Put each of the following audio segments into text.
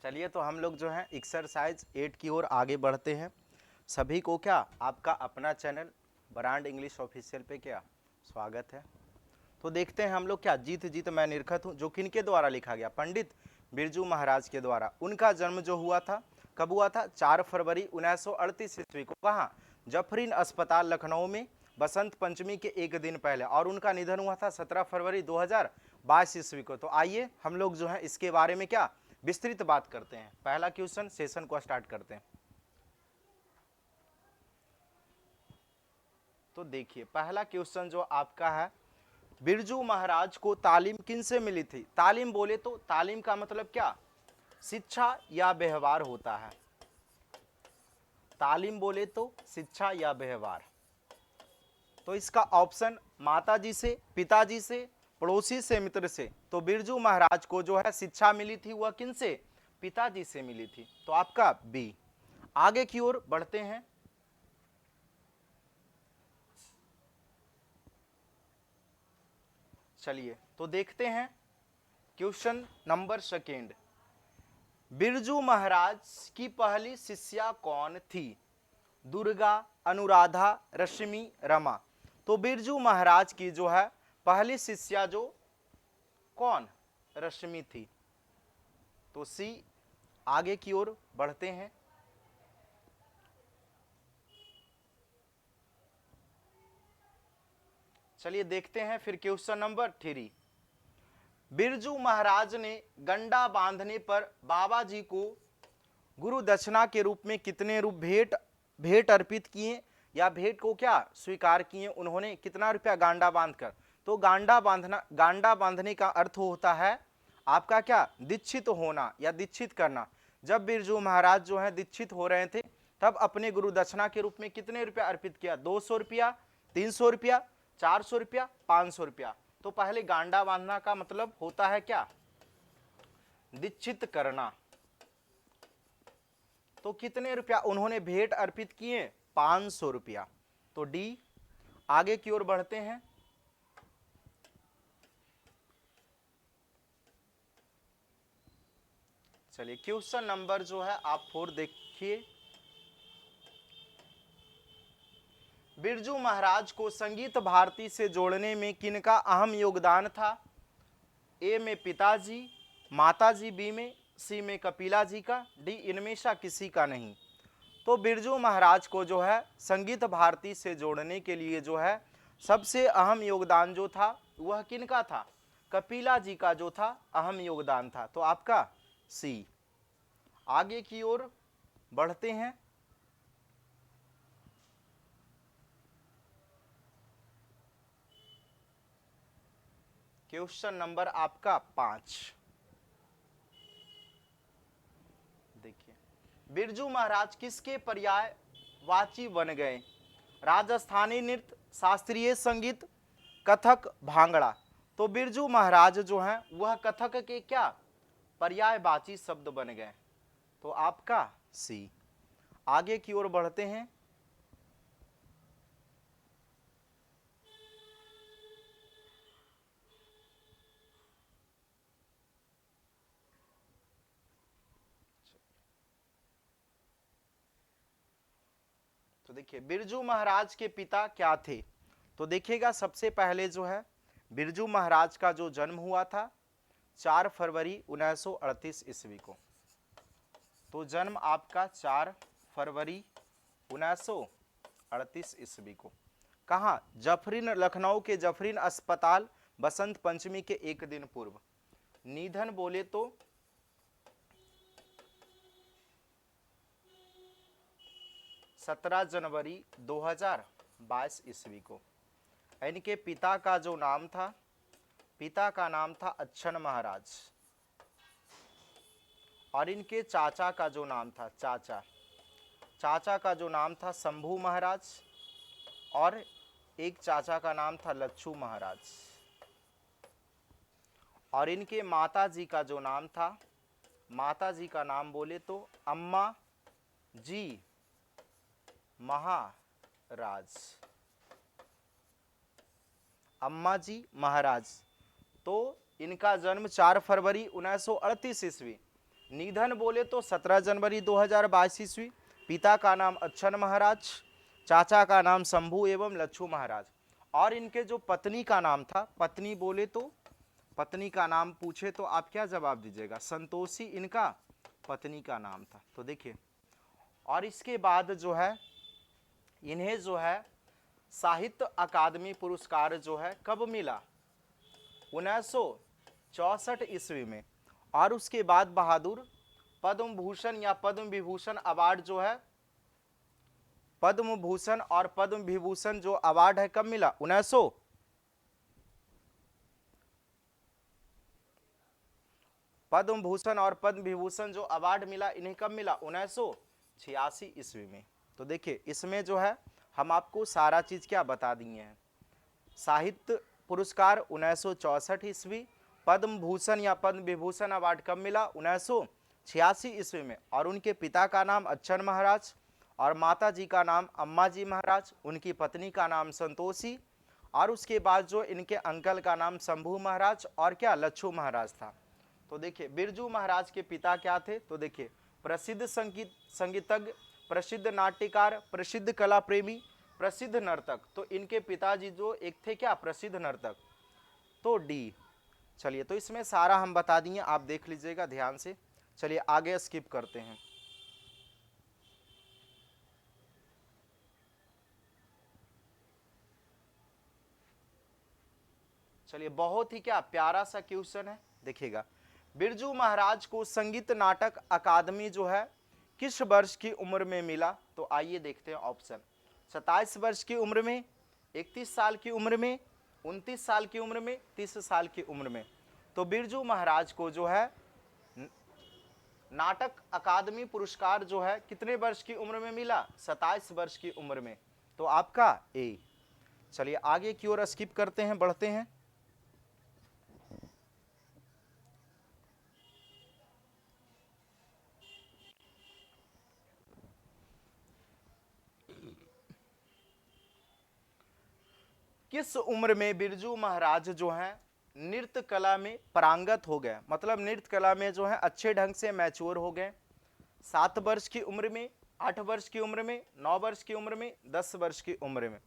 चलिए तो हम लोग जो है एक्सरसाइज 8 की ओर आगे बढ़ते हैं। सभी को क्या आपका अपना चैनल ब्रांड इंग्लिश ऑफिशियल पे क्या स्वागत है। तो देखते हैं हम लोग क्या जीत जीत मैं निरखत हूँ, जो किनके द्वारा लिखा गया, पंडित बिरजू महाराज के द्वारा। उनका जन्म जो हुआ था कब हुआ था, 4 फरवरी 1938 ईस्वी को। कहाँ, जफरीन अस्पताल लखनऊ में, बसंत पंचमी के एक दिन पहले। और उनका निधन हुआ था 17 फरवरी 2022 ईस्वी को। तो आइए हम लोग जो है इसके बारे में क्या विस्तृत बात करते हैं। पहला क्वेश्चन सेशन को स्टार्ट करते हैं। तो देखिए पहला क्वेश्चन जो आपका है, बिरजू महाराज को तालीम किन से मिली थी। तालीम बोले तो तालीम का मतलब क्या, शिक्षा या व्यवहार होता है। तालीम बोले तो शिक्षा या व्यवहार। तो इसका ऑप्शन माताजी से, पिताजी से, पड़ोसी से, मित्र से। तो बिरजू महाराज को जो है शिक्षा मिली थी वह किन से, पिताजी से मिली थी। तो आपका बी। आगे की ओर बढ़ते हैं। चलिए तो देखते हैं question number second. Birju Maharaj की पहली शिष्या कौन थी। दुर्गा, अनुराधा, रश्मि, रमा। तो बिरजू महाराज की जो है पहली शिष्या जो कौन, रश्मि थी। तो सी। आगे की ओर बढ़ते हैं। चलिए देखते हैं फिर क्वेश्चन नंबर 3। बिरजू महाराज ने गंडा बांधने पर बाबा जी को गुरु दक्षिणा के रूप में कितने रूप भेंट भेंट अर्पित किए, या भेंट को क्या स्वीकार किए उन्होंने, कितना रुपया गांडा बांधकर। तो गांडा बांधने का अर्थ होता है आपका क्या, दीक्षित होना या दीक्षित करना। जब बिरजू महाराज जो है दीक्षित हो रहे थे तब अपने गुरु दक्षिणा के रूप में कितने रुपया अर्पित किया, 200 रुपया, 300 रुपया, 400 रुपया, 500 रुपया। तो पहले गांडा बांधना का मतलब होता है क्या, दीक्षित करना। तो कितने रुपया उन्होंने भेंट अर्पित किए, 500 रुपया। तो डी। आगे की ओर बढ़ते हैं। चलिए क्वेश्चन नंबर जो है आप 4 देखिए। बिरजू महाराज को संगीत भारती से जोड़ने में किनका अहम योगदान था। ए में पिताजी, माताजी, बी में, सी में कपिला जी का, डी इनमें से किसी का नहीं। तो बिरजू महाराज को जो है संगीत भारती से जोड़ने के लिए जो है सबसे अहम योगदान जो था वह किनका था, कपिला जी का जो था अहम योगदान था। तो आपका सी। आगे की ओर बढ़ते हैं। क्वेश्चन नंबर आपका 5। देखिए बिरजू महाराज किसके पर्यायवाची बन गए। राजस्थानी नृत्य, शास्त्रीय संगीत, कथक, भांगड़ा। तो बिरजू महाराज जो हैं वह कथक के क्या पर्यायवाची शब्द बन गए। तो आपका सी। आगे की ओर बढ़ते हैं। तो देखिए बिरजू महाराज के पिता क्या थे। तो देखिएगा सबसे पहले जो है बिरजू महाराज का जो जन्म हुआ था 4 फरवरी 1938 ईस्वी को। तो जन्म आपका 4 फरवरी 1938 ईस्वी को। कहाँ, जफरीन, लखनऊ के जफरीन अस्पताल, बसंत पंचमी के एक दिन पूर्व। निधन बोले तो 17 जनवरी 2022 ईस्वी को। इनके पिता का जो नाम था, पिता का नाम था अच्छन महाराज, और इनके चाचा का जो नाम था, चाचा का जो नाम था शंभू महाराज, और एक चाचा का नाम था लच्छू महाराज। और इनके माता जी का जो नाम था, माता जी का नाम बोले तो अम्मा जी महाराज, अम्मा जी महाराज। तो इनका जन्म 4 फरवरी 1938 ईस्वी, निधन बोले तो 17 जनवरी 2022 ईस्वी। पिता का नाम अच्छन महाराज, चाचा का नाम शंभू एवं लच्छू महाराज। और इनके जो पत्नी का नाम था, पत्नी बोले तो पत्नी का नाम पूछे तो आप क्या जवाब दीजिएगा? संतोषी इनका पत्नी का नाम था। तो देखिए, और इसके बाद जो है इन्हें जो है साहित्य अकादमी पुरस्कार जो है कब मिला? 1964 ईस्वी में। और उसके बाद बहादुर पद्म भूषण या पद्म विभूषण अवार्ड जो है, पद्म भूषण और पद्म विभूषण जो अवार्ड है कब मिला? पद्म भूषण और पद्म विभूषण जो अवार्ड मिला इन्हें कब मिला? 1986 ईस्वी में। तो देखिए, इसमें जो है हम आपको सारा चीज क्या बता दिए हैं। साहित्य पुरस्कार 1964 ईस्वी, पद्म भूषण या पद्म विभूषण अवार्ड कब मिला? 1986 ईस्वी में। और उनके पिता का नाम अच्छन महाराज और माता जी का नाम अम्मा जी महाराज, उनकी पत्नी का नाम संतोषी, और उसके बाद जो इनके अंकल का नाम शंभू महाराज और क्या लच्छू महाराज था। तो देखिए, बिरजू महाराज के पिता क्या थे? तो देखिए, प्रसिद्ध संगीतज्ञ, प्रसिद्ध नाट्यकार, प्रसिद्ध कला प्रेमी, प्रसिद्ध नर्तक। तो इनके पिताजी जो एक थे क्या? प्रसिद्ध नर्तक। तो डी। चलिए, तो इसमें सारा हम बता दिए, आप देख लीजिएगा ध्यान से। चलिए आगे स्किप करते हैं। चलिए, बहुत ही क्या प्यारा सा क्वेश्चन है, देखिएगा। बिरजू महाराज को संगीत नाटक अकादमी जो है किस वर्ष की उम्र में मिला? तो आइए देखते हैं ऑप्शन। 27 वर्ष की उम्र में, 31 साल की उम्र में, 29 साल की उम्र में, 30 साल की उम्र में। तो बिरजू महाराज को जो है नाटक अकादमी पुरस्कार जो है कितने वर्ष की उम्र में मिला? 27 वर्ष की उम्र में। तो आपका ए। चलिए आगे की ओर स्किप करते हैं, बढ़ते हैं। किस उम्र में बिरजू महाराज जो हैं नृत्य कला में पारंगत हो गए, मतलब नृत्य कला में जो है अच्छे ढंग से मैच्योर हो गए? 7 वर्ष की उम्र में, 8 वर्ष की उम्र में, 9 वर्ष की उम्र में, 10 वर्ष की उम्र में।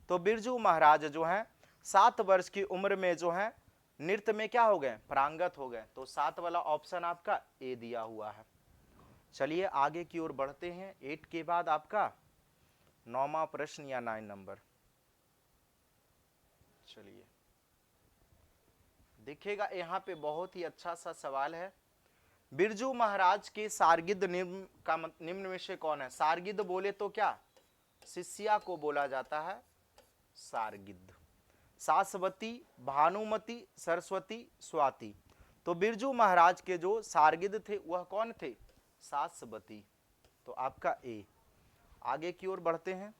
तो बिरजू महाराज जो हैं 7 वर्ष की उम्र में जो है नृत्य में क्या हो गए? पारंगत हो गए। तो 7 वाला ऑप्शन आपका ए दिया हुआ है। चलिए आगे की ओर बढ़ते हैं। 8 के बाद आपका 9वां प्रश्न या 9 नंबर। चलिए देखिएगा, यहाँ पे बहुत ही अच्छा सा सवाल है। बिरजू महाराज के सारगिद निम्न में से कौन है? सारगिद बोले तो क्या? शिष्या को बोला जाता है सारगिद। सासवती, भानुमति, सरस्वती, स्वाति। तो बिरजू महाराज के जो सारगिद थे वह कौन थे? सासवती। तो आपका ए। आगे की ओर बढ़ते हैं।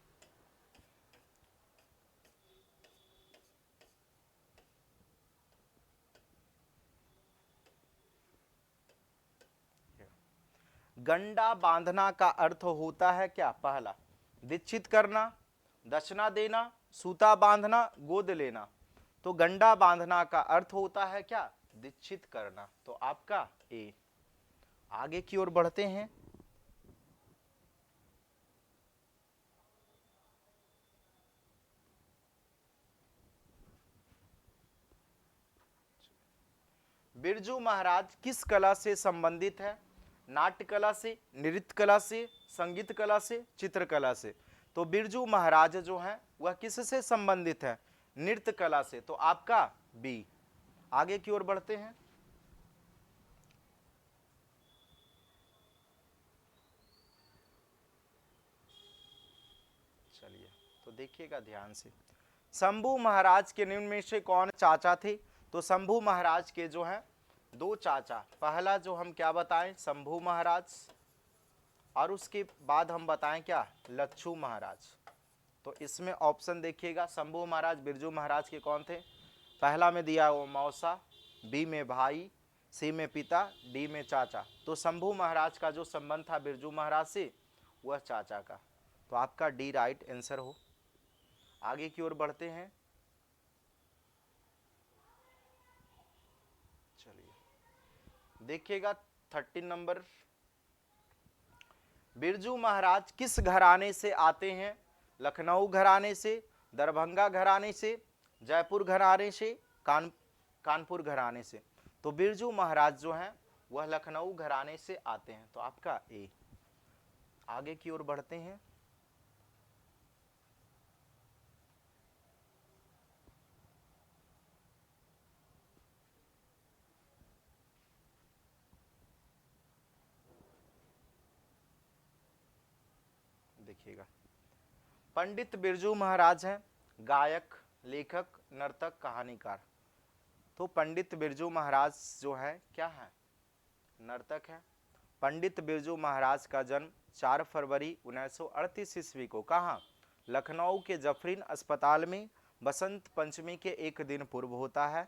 गंडा बांधना का अर्थ होता है क्या? पहला, दीक्षित करना, दक्षिणा देना, सूता बांधना, गोद लेना। तो गंडा बांधना का अर्थ होता है क्या? दीक्षित करना। तो आपका ए। आगे की ओर बढ़ते हैं। बिरजू महाराज किस कला से संबंधित है? नाट्य कला से, नृत्य कला से, संगीत कला से, चित्रकला से। तो बिरजू महाराज जो हैं वह किससे संबंधित है? नृत्य कला से। तो आपका बी। आगे की ओर बढ़ते हैं। चलिए तो देखिएगा ध्यान से। शंभू महाराज के निम्न में से कौन चाचा थे? तो शंभू महाराज के जो हैं 2 चाचा। पहला जो हम क्या बताएं? शंभू महाराज, और उसके बाद हम बताएं क्या? लच्छू महाराज। तो इसमें ऑप्शन देखिएगा, शंभू महाराज बिरजू महाराज के कौन थे? पहला में दिया वो मौसा, बी में भाई, सी में पिता, डी में चाचा। तो शंभू महाराज का जो संबंध था बिरजू महाराज से वह चाचा का। तो आपका डी राइट आंसर हो। आगे की ओर बढ़ते हैं। चलिए देखिएगा, 13 नंबर, बिरजू महाराज किस घराने से आते हैं? लखनऊ घराने से, दरभंगा घराने से, जयपुर घराने से, कानपुर घराने से। तो बिरजू महाराज जो हैं वह लखनऊ घराने से आते हैं, तो आपका ए। आगे की ओर बढ़ते हैं। देखिएगा, पंडित बिरजू महाराज हैं गायक, लेखक, नर्तक, कहानीकार। तो पंडित बिरजू महाराज जो है क्या है? नर्तक है। पंडित बिरजू महाराज का जन्म 4 फरवरी 1938 ईस्वी को कहाँ? लखनऊ के जफरीन अस्पताल में बसंत पंचमी के एक दिन पूर्व होता है।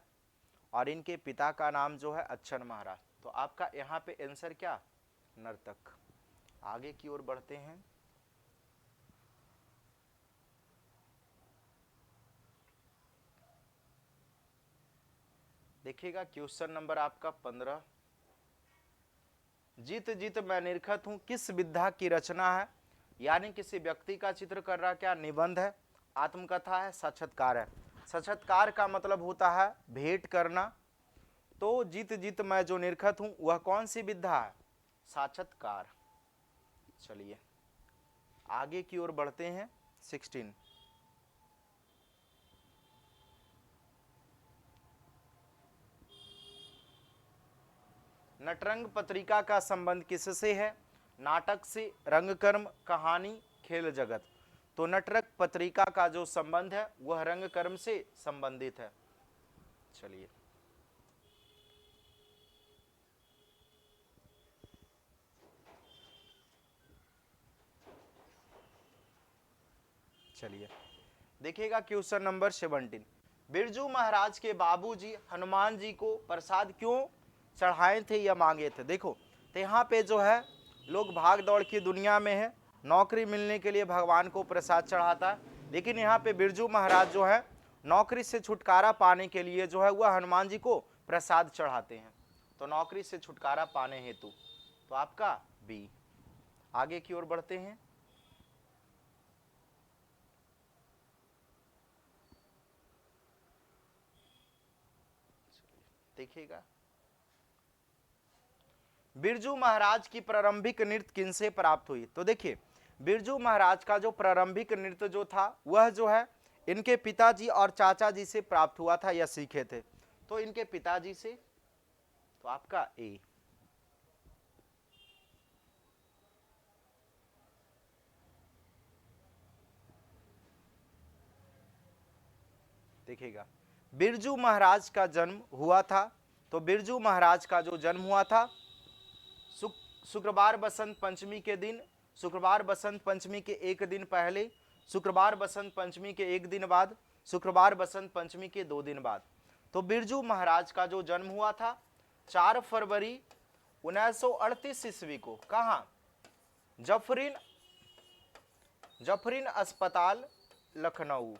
और इनके पिता का नाम जो है अच्छन महाराज। तो आपका यहाँ पे आंसर क्या? नर्तक। आगे की ओर बढ़ते हैं। देखिएगा क्वेश्चन नंबर आपका 15, जीत जीत मैं निरखत हूं किस विधा की रचना है? यानी किसी व्यक्ति का चित्र कर रहा, क्या निबंध है, आत्मकथा है, साक्षात्कार है। साक्षात्कार का मतलब होता है भेंट करना। तो जीत जीत मैं जो निरखत हूं वह कौन सी विधा है? साक्षात्कार। चलिए आगे की ओर बढ़ते हैं। 16, नटरंग पत्रिका का संबंध किससे है? नाटक से, रंगकर्म, कहानी, खेल जगत। तो नटरंग पत्रिका का जो संबंध है वह रंगकर्म से संबंधित है। चलिए चलिए देखिएगा क्वेश्चन नंबर 17, बिरजू महाराज के बाबूजी हनुमान जी को प्रसाद क्यों चढ़ाए थे या मांगे थे? देखो, तो यहाँ पे जो है लोग भाग दौड़ की दुनिया में है, नौकरी मिलने के लिए भगवान को प्रसाद चढ़ाता है, लेकिन यहाँ पे बिरजू महाराज जो है नौकरी से छुटकारा पाने के लिए जो है वह हनुमान जी को प्रसाद चढ़ाते हैं। तो नौकरी से छुटकारा पाने हेतु। तो आपका बी। आगे की ओर बढ़ते हैं। देखिएगा, बिरजू महाराज की प्रारंभिक नृत्य किनसे प्राप्त हुई? तो देखिए, बिरजू महाराज का जो प्रारंभिक नृत्य जो था वह जो है इनके पिताजी और चाचा जी से प्राप्त हुआ था या सीखे थे। तो इनके पिताजी से। तो आपका ए। देखिएगा, बिरजू महाराज का जन्म हुआ था। तो बिरजू महाराज का जो जन्म हुआ था शुक्रवार बसंत पंचमी के दिन, शुक्रवार बसंत पंचमी के एक दिन पहले, शुक्रवार बसंत पंचमी के एक दिन बाद, शुक्रवार बसंत पंचमी के 2 दिन बाद। तो बिरजू महाराज का जो जन्म हुआ था 4 फरवरी 1938 ईस्वी को कहाँ? जफरीन अस्पताल, लखनऊ।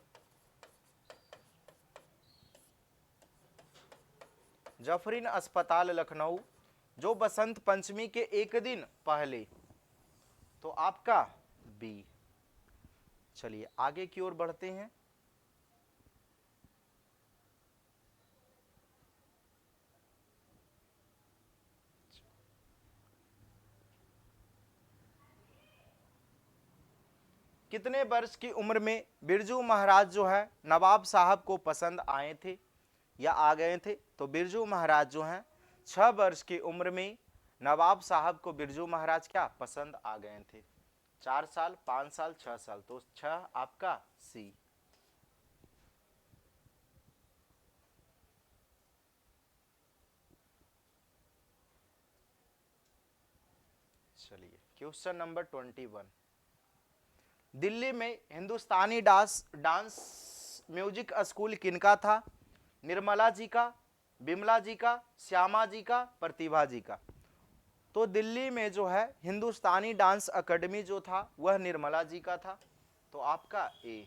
जफरीन अस्पताल लखनऊ, जो बसंत पंचमी के एक दिन पहले। तो आपका बी। चलिए आगे की ओर बढ़ते हैं। कितने वर्ष की उम्र में बिरजू महाराज जो है नवाब साहब को पसंद आए थे या आ गए थे? तो बिरजू महाराज जो हैं 6 वर्ष की उम्र में नवाब साहब को बिरजू महाराज क्या पसंद आ गए थे? 4 साल, 5 साल, 6 साल। तो 6 आपका सी। चलिए क्वेश्चन नंबर 21, दिल्ली में हिंदुस्तानी डांस म्यूजिक स्कूल किनका था? निर्मला जी का, बिमला जी का, श्यामा जी का, प्रतिभा जी का। तो दिल्ली में जो है हिंदुस्तानी डांस एकेडमी जो था वह निर्मला जी का था। तो आपका ए।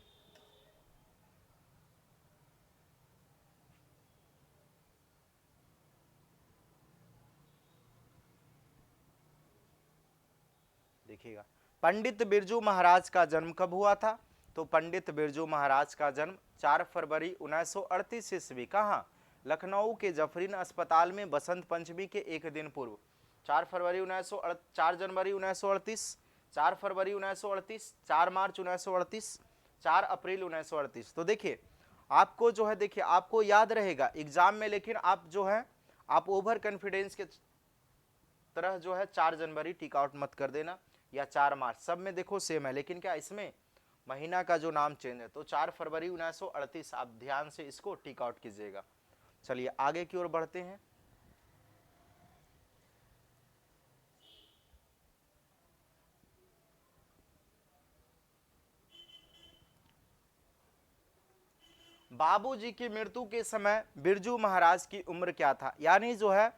देखिएगा, पंडित बिरजू महाराज का जन्म कब हुआ था? तो पंडित बिरजू महाराज का जन्म 4 फरवरी 1938 ईस्वी कहाँ? लखनऊ के जफरीन अस्पताल में बसंत पंचमी के एक दिन पूर्व। 4 फरवरी 4 जनवरी 1938, 4 फरवरी 1938, 4 मार्च 1938, 4 अप्रैल 1938। तो देखिए आपको जो है, देखिए आपको याद रहेगा एग्जाम में, लेकिन आप जो है आप ओवर कॉन्फिडेंस के तरह जो है 4 जनवरी टिक आउट मत कर देना या 4 मार्च, सब में देखो सेम है, लेकिन क्या इसमें महीना का जो नाम चेंज है। तो 4 फरवरी 1938 आप ध्यान से इसको टिक आउट कीजिएगा। चलिए आगे की ओर बढ़ते हैं। बाबूजी की मृत्यु के समय बिरजू महाराज की उम्र क्या था? यानी जो है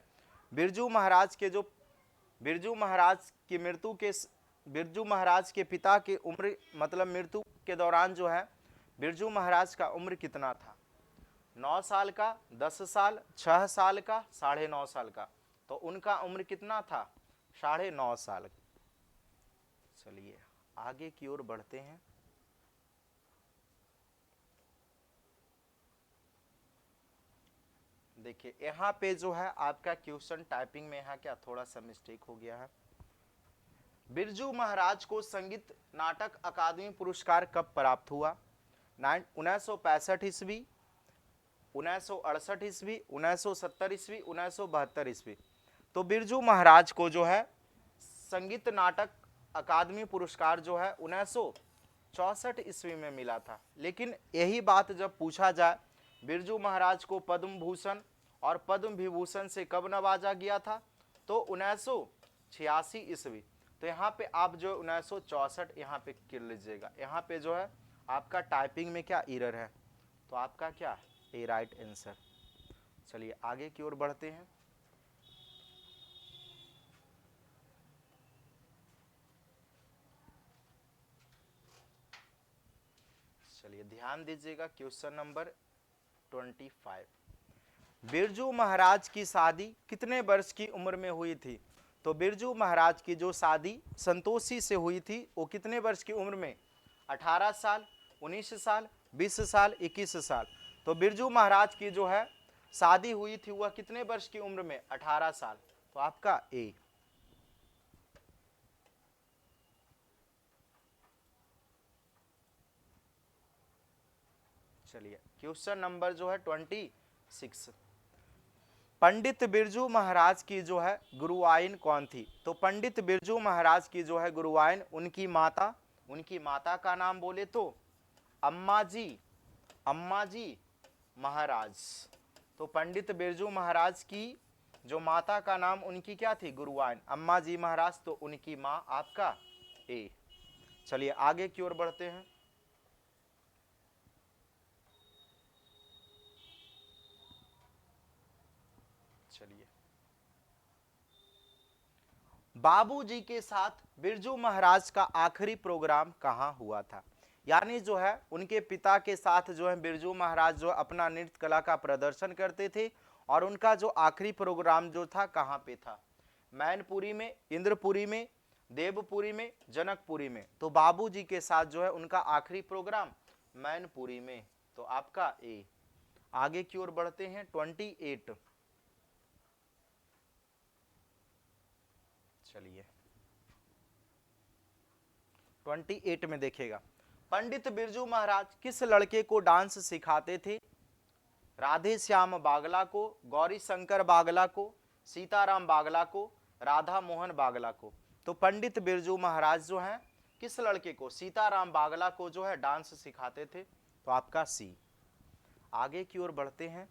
बिरजू महाराज के जो बिरजू महाराज की मृत्यु के बिरजू महाराज के पिता की उम्र, मतलब मृत्यु के दौरान जो है बिरजू महाराज का उम्र कितना था? 9 साल का, 10 साल, 6 साल का, 9.5 साल का। तो उनका उम्र कितना था? 9.5 साल। चलिए आगे की ओर बढ़ते हैं। देखिए यहाँ पे जो है आपका क्वेश्चन टाइपिंग में यहाँ क्या थोड़ा सा मिस्टेक हो गया है। बिरजू महाराज को संगीत नाटक अकादमी पुरस्कार कब प्राप्त हुआ? 1965 ईस्वी, 1968 ईस्वी, 1970 ईस्वी, 1972 ईस्वी। तो बिरजू महाराज को जो है संगीत नाटक अकादमी पुरस्कार जो है 1964 ईस्वी में मिला था। लेकिन यही बात जब पूछा जाए बिरजू महाराज को पद्म भूषण और पद्म विभूषण से कब नवाजा गया था? तो 1986 ईस्वी। तो यहाँ पे आप जो 1964 यहाँ पे कर लीजिएगा। यहाँ पे जो है आपका टाइपिंग में क्या एरर है, तो आपका क्या ए राइट आंसर। चलिए आगे की ओर बढ़ते हैं। चलिए ध्यान दीजिएगा क्वेश्चन नंबर 25। बिरजू महाराज की शादी कितने वर्ष की उम्र में हुई थी? तो बिरजू महाराज की जो शादी संतोषी से हुई थी वो कितने वर्ष की उम्र में? 18 साल, 19 साल, 20 साल, 21 साल। तो बिरजू महाराज की जो है शादी हुई थी वह कितने वर्ष की उम्र में? 18 साल। तो आपका ए। चलिए क्वेश्चन नंबर जो है 26। पंडित बिरजू महाराज की जो है गुरुआइन कौन थी? तो पंडित बिरजू महाराज की जो है गुरुआइन उनकी माता का नाम बोले तो अम्मा जी महाराज। तो पंडित बिरजू महाराज की जो माता का नाम उनकी क्या थी? गुरुआइन, अम्मा जी महाराज। तो उनकी माँ आपका ए। चलिए आगे की ओर बढ़ते हैं। चलिए बाबूजी के साथ बिरजू महाराज का आखिरी प्रोग्राम कहाँ हुआ था? यानी जो है उनके पिता के साथ जो है बिरजू महाराज जो अपना नृत्य कला का प्रदर्शन करते थे, और उनका जो आखिरी प्रोग्राम जो था कहाँ पे था? मैनपुरी में, इंद्रपुरी में, देवपुरी में, जनकपुरी में। तो बाबूजी के साथ जो है उनका आखिरी प्रोग्राम मैनपुरी में। तो आपका ए। आगे की ओर बढ़ते हैं 28। चलिए 28 में देखिएगा, पंडित बिरजू महाराज किस लड़के को डांस सिखाते थे? राधे श्याम बागला को, गौरी शंकर बागला को, सीताराम बागला को, राधा मोहन बागला को। तो पंडित बिरजू महाराज जो हैं किस लड़के को? सीताराम बागला को जो है डांस सिखाते थे। तो आपका सी। आगे की ओर बढ़ते हैं।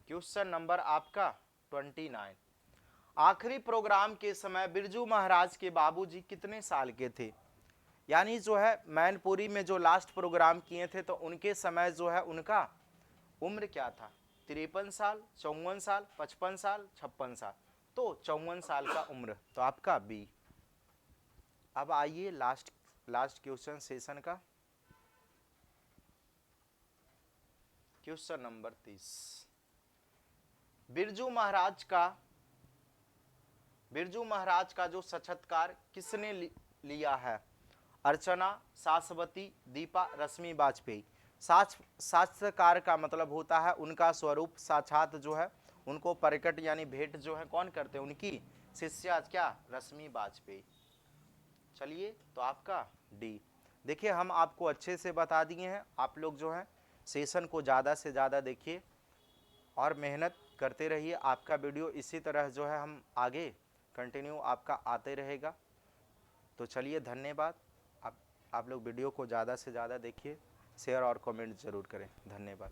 क्वेश्चन नंबर आपका 29। आखिरी प्रोग्राम के समय बिरजू महाराज के बाबूजी कितने साल के थे? यानी जो है मैनपुरी में जो लास्ट प्रोग्राम किए थे तो उनके समय जो है उनका उम्र क्या था? 53 साल, 54 साल, 55 साल, 56 साल। तो 54 साल का उम्र। तो आपका बी। अब आइए लास्ट क्वेश्चन सेशन का, क्वेश्चन नंबर 30। बिरजू महाराज का जो साक्षात्कार किसने लिया है? अर्चना, सासवती, दीपा, रश्मि वाजपेयी। साक्षात्कार का मतलब होता है उनका स्वरूप साक्षात जो है उनको प्रकट यानी भेंट जो है कौन करते हैं? उनकी शिष्या क्या? रश्मि वाजपेयी। चलिए तो आपका डी। देखिए हम आपको अच्छे से बता दिए हैं, आप लोग जो है सेशन को ज़्यादा से ज़्यादा देखिए और मेहनत करते रहिए। आपका वीडियो इसी तरह जो है हम आगे कंटिन्यू आपका आते रहेगा। तो चलिए धन्यवाद। आप लोग वीडियो को ज़्यादा से ज़्यादा देखिए, शेयर और कमेंट ज़रूर करें। धन्यवाद।